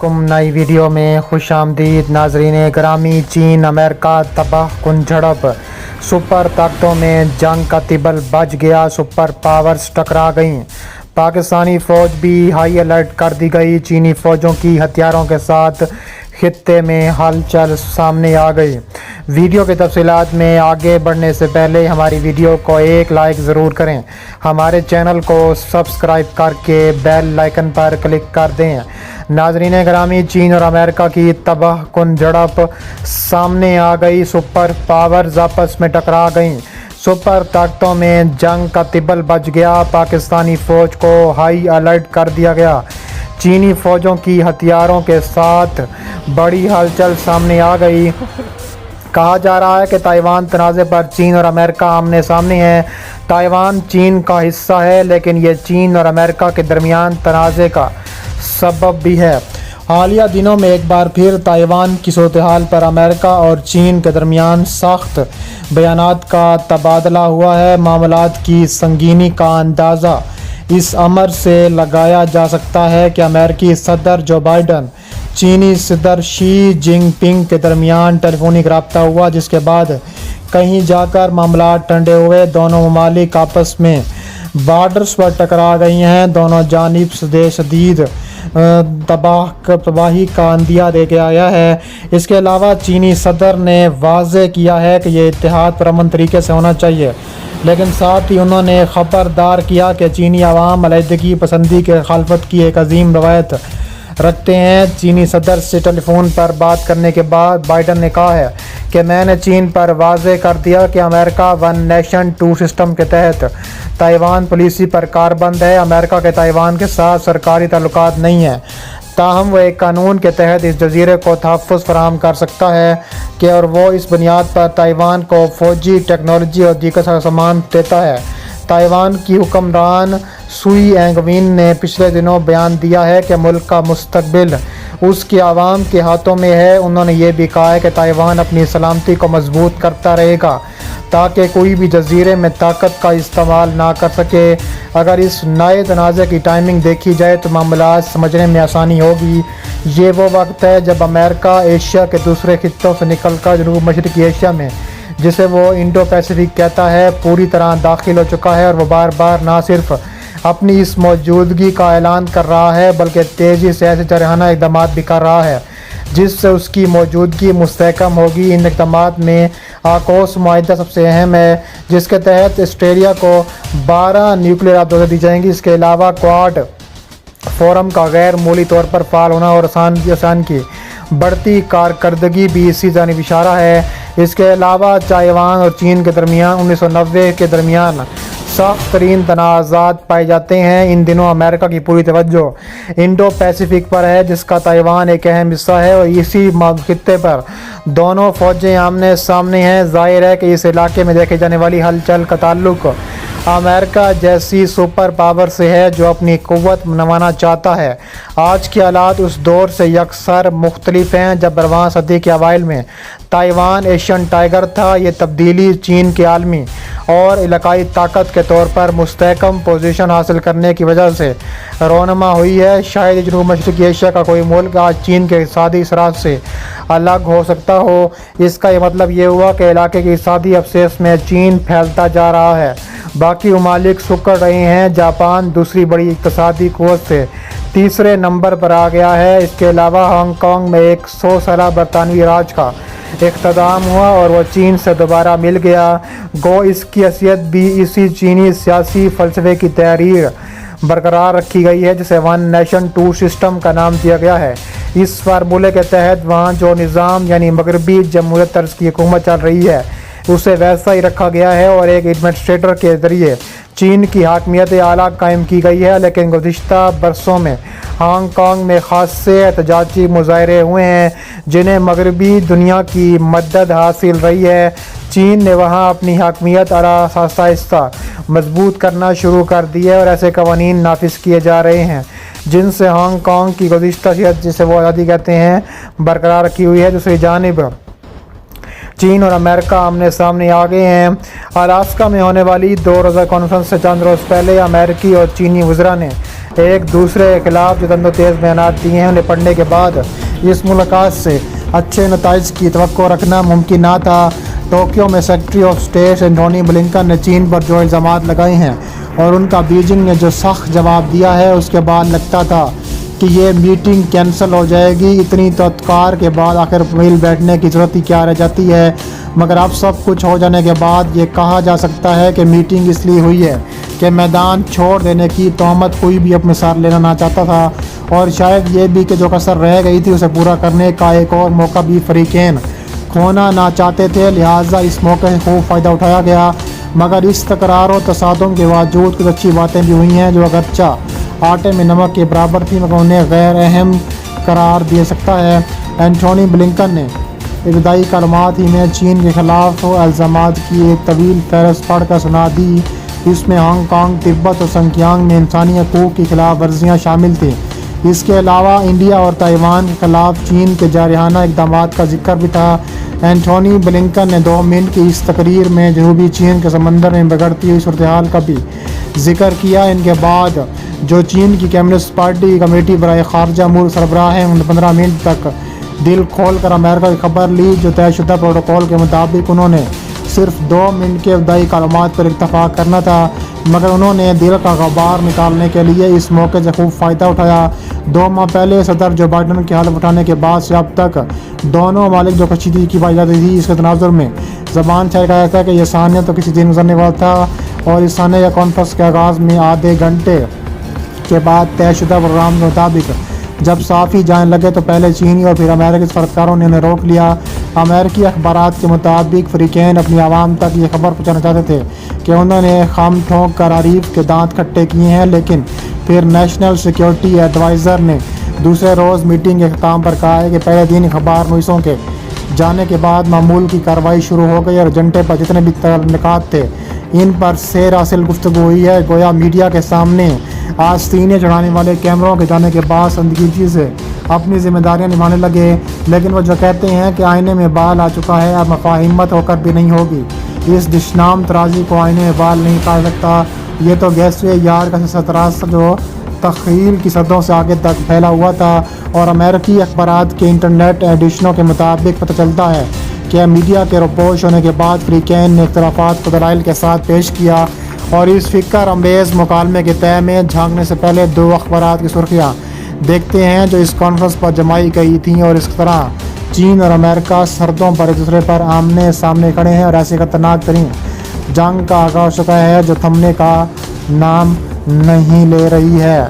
कुम नई वीडियो में खुश आमदीद नाजरीन ग्रामी। चीन अमेरिका तबाह कुन झड़प, सुपर ताकतों में जंग का तिबल बज गया, सुपर पावर्स टकरा गईं। पाकिस्तानी फ़ौज भी हाई अलर्ट कर दी गई। चीनी फ़ौजों की हथियारों के साथ खित्ते में हलचल सामने आ गई। वीडियो की तफसीलात में आगे बढ़ने से पहले हमारी वीडियो को एक लाइक ज़रूर करें। हमारे चैनल को सब्सक्राइब करके बेल आइकन पर क्लिक कर दें। नाजरीन ग्रामी, चीन और अमेरिका की तबाह कुन झड़प सामने आ गई। सुपर पावर्स आपस में टकरा गईं। सुपर ताकतों में जंग का तिबल बज गया। पाकिस्तानी फ़ौज को हाई अलर्ट कर दिया गया। चीनी फ़ौजों की हथियारों के साथ बड़ी हलचल सामने आ गई। कहा जा रहा है कि ताइवान तनाज़े पर चीन और अमेरिका आमने सामने हैं। ताइवान चीन का हिस्सा है, लेकिन ये चीन और अमेरिका के दरमियान तनाज़े का सबब भी है। हालिया दिनों में एक बार फिर ताइवान की सूरत हाल पर अमेरिका और चीन के दरमियान सख्त बयानात का तबादला हुआ है। मामलात की संगीनी का अंदाज़ा इस अमर से लगाया जा सकता है कि अमेरिकी सदर जो बाइडन चीनी सदर शी जिनपिंग के दरमियान टेलीफोनिक रब्ता हुआ, जिसके बाद कहीं जाकर मामला ठंडे हुए। दोनों ममालिक आपस में बॉर्डर्स पर टकरा गई हैं। दोनों जानिब से शदीद तबाही का अंदिया दे के आया है। इसके अलावा चीनी सदर ने वाज़े किया है कि ये इत्तेहाद पुरअमन तरीके से होना चाहिए, लेकिन साथ ही उन्होंने ख़बरदार किया कि चीनी अवाम अलहदगी पसंदी के खालफत की एक अजीम रवायत रखते हैं। चीनी सदर से टेलीफोन पर बात करने के बाद बाइडन ने कहा है कि मैंने चीन पर वाज़े कर दिया कि America one nation two system के तहत ताइवान पॉलिसी पर कारबंद है। अमेरिका के ताइवान के साथ सरकारी ताल्लुकात नहीं है, ताहम वह एक कानून के तहत इस जजीरे को तहफ़्फ़ुज़ फराहम कर सकता है कि और वो इस बुनियाद पर ताइवान को फ़ौजी टेक्नोलॉजी और दीगर सामान देता है। ताइवान की हुक्मरान सुई एंगविन ने पिछले दिनों बयान दिया है कि मुल्क का मुस्तकबिल उसके आवाम के हाथों में है। उन्होंने ये भी कहा है कि ताइवान अपनी सलामती को मजबूत करता रहेगा ताकि कोई भी जजीरे में ताकत का इस्तेमाल ना कर सके। अगर इस नए तनाज़े की टाइमिंग देखी जाए तो मामला समझने में आसानी होगी। ये वो वक्त है जब अमेरिका एशिया के दूसरे खित्तों से निकलकर जनूब मशरक़ी एशिया में, जिसे वो इंडो पैसिफिक कहता है, पूरी तरह दाखिल हो चुका है। और वो बार बार ना सिर्फ अपनी इस मौजूदगी का ऐलान कर रहा है, बल्कि तेज़ी से ऐसे जरहाना इक़दाम भी कर रहा है जिससे उसकी मौजूदगी मुस्तहकम होगी। इन इक़दामात में आकोस मुआहिदा सबसे अहम है, जिसके तहत ऑस्ट्रेलिया को 12 न्यूक्लियर आबदोदें दी जाएंगी। इसके अलावा क्वाड फोरम का गैर मूली तौर पर फाल होना और आसान की बढ़ती कारकर्दगी भी इसी जानिब इशारा है। इसके अलावा ताइवान और चीन के दरमियान 1990 के दरमियान सख्त तरीन तनाज़ात पाए जाते हैं। इन दिनों अमेरिका की पूरी तवज्जो इंडो पैसिफिक पर है, जिसका ताइवान एक अहम हिस्सा है, और इसी खित्ते पर दोनों फ़ौजें आमने सामने हैं। ज़ाहिर है कि इस इलाके में देखे जाने वाली हलचल का ताल्लुक़ अमेरिका जैसी सुपर पावर से है जो अपनी क़ुव्वत मनवाना चाहता है। आज के हालात उस दौर से यकसर मुख्तलिफ हैं जब 12वीं सदी के अवाइल में ताइवान एशियन टाइगर था। ये तब्दीली चीन के आलमी और इलाकाई ताकत के तौर पर मुस्तहकम पोजीशन हासिल करने की वजह से रोनमा हुई है। शायद जनूब मशरक़ी एशिया का कोई मुल्क आज चीन के इक़्तिसादी असरात से अलग हो सकता हो। इसका ये मतलब ये हुआ कि इलाके की इक़्तिसादी अबसेस में चीन फैलता जा रहा है। बाकी ममालिक सुकड़ रहे हैं। जापान दूसरी बड़ी इक़्तिसादी क़ुव्वत से तीसरे नंबर पर आ गया है। इसके अलावा हांगकांग में एक 100 साला बरतानवी राज का इख्तिताम हुआ और वह चीन से दोबारा मिल गया। गो इसकी हैसियत भी इसी चीनी सियासी फ़लसफ़े की तहरीर बरकरार रखी गई है, जिसे वन नेशन टू सिस्टम का नाम दिया गया है। इस फार्मूले के तहत वहाँ जो निज़ाम यानी मगरबी जमहूरियत तर्ज की हुकूमत चल रही है उसे वैसा ही रखा गया है और एक एडमिनिस्ट्रेटर के ज़रिए चीन की हाकमियत आला कायम की गई है। लेकिन गुज़िश्ता बरसों में हांगकांग में ख़ासे एहतजाजी मुज़ाहरे हुए हैं, जिन्हें मगरबी दुनिया की मदद हासिल रही है। चीन ने वहाँ अपनी हाकमियत आहिस्ता मजबूत करना शुरू कर दी है और ऐसे कवानीन नाफिज किए जा रहे हैं जिनसे हांगकांग की गुज़िश्ता शहद, जिसे वो आज़ादी कहते हैं, बरकरार रखी हुई है। दूसरी जानिब चीन और अमेरिका आमने सामने आ गए हैं। अलास्का में होने वाली 2 रोज़ा कॉन्फ्रेंस से चंद रोज़ पहले अमेरिकी और चीनी वज़रा ने ایک دوسرے کے خلاف جو تند و تیز بیانات دیے ہیں انہیں پڑھنے کے بعد اس ملاقات سے اچھے نتائج کی توقع رکھنا ممکن نہ تھا۔ ٹوکیو میں secretary of state Antony Blinken نے چین پر جو الزامات لگائے ہیں اور ان کا بیجنگ نے جو سخت جواب دیا ہے، اس کے بعد لگتا تھا کہ یہ میٹنگ کینسل ہو جائے گی۔ اتنی توقع کے بعد آخر مل بیٹھنے کی ضرورت ہی کیا رہ جاتی ہے؟ مگر اب سب کچھ ہو جانے کے بعد یہ کہا جا سکتا ہے کہ میٹنگ اس لیے ہوئی ہے کہ میدان چھوڑ دینے کی تہمت کوئی بھی اپنے ساتھ لینا نہ چاہتا تھا، اور شاید یہ بھی کہ جو کسر رہ گئی تھی اسے پورا کرنے کا ایک اور موقع بھی فریقین کھونا نہ چاہتے تھے، لہٰذا اس موقع سے خوب فائدہ اٹھایا گیا۔ مگر اس تکرار و تصادم کے باوجود کچھ اچھی باتیں بھی ہوئی ہیں جو اگرچہ آٹے میں نمک کے برابر تھی مگر انہیں غیر اہم قرار دے سکتا ہے۔ اینٹونی بلنکن نے ابتدائی کلمات ہی میں چین کے خلاف الزامات کی ایک طویل فہرست پڑھ کر سنا دی۔ اس میں ہانگ کانگ، تبت اور سنکیانگ میں انسانی حقوق کی خلاف ورزیاں شامل تھیں۔ اس کے علاوہ انڈیا اور تائیوان کے خلاف چین کے جارحانہ اقدامات کا ذکر بھی تھا۔ اینٹونی بلنکن نے 2 منٹ کی اس تقریر میں جنوبی چین کے سمندر میں بگڑتی ہوئی صورتحال کا بھی ذکر کیا۔ ان کے بعد جو چین کی کمیونسٹ پارٹی کی کمیٹی برائے خارجہ امور سربراہ ہیں، انہوں نے 15 منٹ تک دل کھول کر امریکہ کی خبر لی، جو طے شدہ پروٹوکول کے مطابق انہوں نے صرف 2 منٹ کے ابتدائی کلمات پر اتفاق کرنا تھا، مگر انہوں نے دل کا غبار نکالنے کے لیے اس موقع سے خوب فائدہ اٹھایا۔ 2 ماہ پہلے صدر جو بائیڈن کے حلف اٹھانے کے بعد سے اب تک دونوں ممالک جو کشیدگی کی پائی جاتی تھی، اس کے تناظر میں زبان چھائی کہا جاتا ہے کہ یہ ثانیہ تو کسی دن گزرنے والا تھا، اور اس ثانیہ یا کانفرنس کے آغاز میں آدھے گھنٹے کے بعد طے شدہ پروگرام کے مطابق جب صافی جانے لگے تو پہلے چینی اور پھر امریکی سفارتکاروں نے انہیں روک لیا۔ امریکی اخبارات کے مطابق فریقین اپنی عوام تک یہ خبر پہنچانا چاہتے تھے کہ انہوں نے خام ٹھونک کر عریف کے دانت کھٹے کیے ہیں، لیکن پھر نیشنل سیکیورٹی ایڈوائزر نے دوسرے روز میٹنگ کے اختتام پر کہا ہے کہ پہلے دن اخبار نویسوں کے جانے کے بعد معمول کی کارروائی شروع ہو گئی اور ایجنڈے پر جتنے بھی تعلقات تھے ان پر سیر حاصل گفتگو ہوئی ہے۔ گویا میڈیا کے سامنے آستینے چڑھانے والے کیمروں کے جانے کے بعد سنجیدگی سے اپنی ذمہ داریاں نبھانے لگے، لیکن وہ جو کہتے ہیں کہ آئینے میں بال آ چکا ہے، اب مفاہمت ہو کر بھی نہیں ہوگی۔ اس دشنام ترازی کو آئینے میں بال نہیں پا سکتا۔ یہ تو گیسوے یار کا ستراس جو تخیل کی صدوں سے آگے تک پھیلا ہوا تھا، اور امریکی اخبارات کے انٹرنیٹ ایڈیشنوں کے مطابق پتہ چلتا ہے کہ میڈیا کے روپوش ہونے کے بعد فریقین نے اختلافات کو دلائل کے ساتھ پیش کیا، اور اس فکر انگیز مکالمے کے تہہ میں جھانکنے سے پہلے 2 اخبارات کی سرخیاں دیکھتے ہیں جو اس کانفرنس پر جمائی گئی تھیں، اور اس طرح چین اور امریکہ سرحدوں پر ایک دوسرے پر آمنے سامنے کھڑے ہیں اور ایسی خطرناک ترین جنگ کا آغاز ہو چکا ہے جو تھمنے کا نام نہیں لے رہی ہے۔